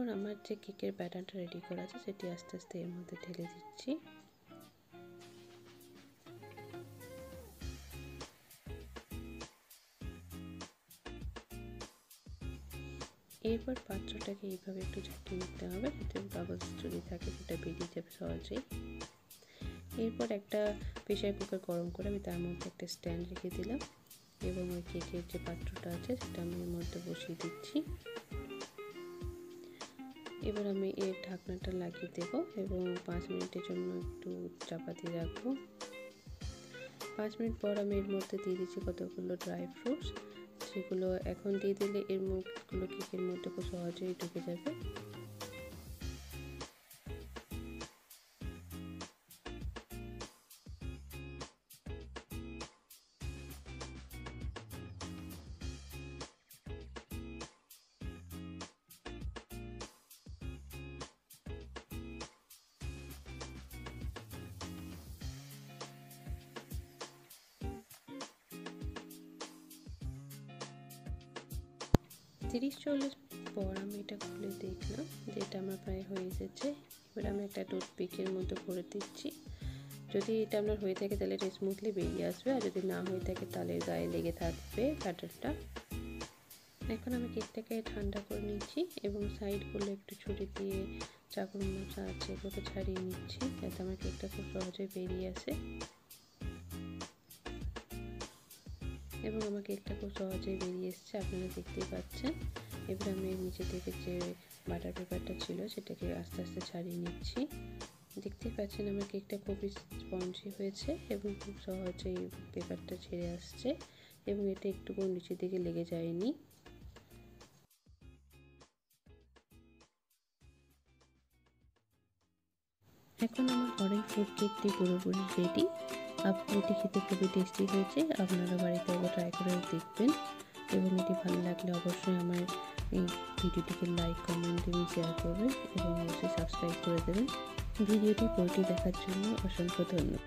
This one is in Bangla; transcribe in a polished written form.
এখন আমার যে কেকের ব্যাটারটা রেডি করা আছে সেটি আস্তে আস্তে এর মধ্যে ঢেলে দিচ্ছি। এরপর পাত্রটাকে এইভাবে একটু ঝাঁকিয়ে নিতে হবে যাতে বাবলস যদি থাকে সেটা বেরিয়ে যাবে সহজেই। এরপর একটা প্রেসার কুকার গরম করে আমি তার মধ্যে একটা স্ট্যান্ড রেখে দিলাম এবং ওই কেকের যে পাত্রটা আছে সেটা আমি এর মধ্যে বসিয়ে দিচ্ছি। এবার আমি এর ঢাকনাটা লাগিয়ে দেব এবং 5 মিনিটের জন্য একটু চাপা দিয়ে রাখবো। 5 মিনিট পর আমি এর মধ্যে দিয়ে দিচ্ছি কতগুলো ড্রাই ফ্রুটস। সেগুলো এখন দিয়ে দিলে এর মুখগুলো কেকের মধ্যে খুব সহজেই ঢুকে যাবে। 30-40 মিনিট পর আমি এটা খুলে দেখলাম যে এটা আমার প্রায় হয়ে এসেছে। এবার আমি একটা টুথপিকের মধ্যে করে দিচ্ছি। যদি এটা আপনার হয়ে থাকে তাহলে এটা স্মুথলি বেরিয়ে আসবে, আর যদি না হয়ে থাকে তাহলে গায়ে লেগে থাকবে ব্যাটারটা। এখন আমি কেকটাকে ঠান্ডা করে নিচ্ছি এবং সাইডগুলো একটু ছুরি দিয়ে চাকুর মতো আছে এগুলোকে ছাড়িয়ে নিচ্ছি যাতে আমার কেকটা খুব সহজে বেরিয়ে আসে। এবং আমার কেকটা খুব সহজেই বেরিয়ে এসছে, আপনারা দেখতেই পাচ্ছেন। এবার আমি নিচে থেকে যে বাটার পেপারটা ছিল সেটাকে আস্তে আস্তে ছাড়িয়ে নিচ্ছি। দেখতেই পাচ্ছেন আমার কেকটা খুবই স্পঞ্জি হয়েছে এবং খুব সহজেই পেপারটা ছেড়ে আসছে এবং এটা একটুকু নিচের দিকে লেগে যায়নি। এখন আমার অরেঞ্জ ফ্রুট কেকটি পুরোপুরি রেডি। এটি খেতে খুবই টেস্টি হয়েছে, আপনারা বাড়িতে একবার ট্রাই করে দেখবেন এবং এটি ভালো লাগলে অবশ্যই আমার এই ভিডিওটিকে লাইক, কমেন্ট এবং শেয়ার করবেন এবং অবশ্যই সাবস্ক্রাইব করে দেবেন। ভিডিওটি পুরোটি দেখার জন্য অসংখ্য ধন্যবাদ।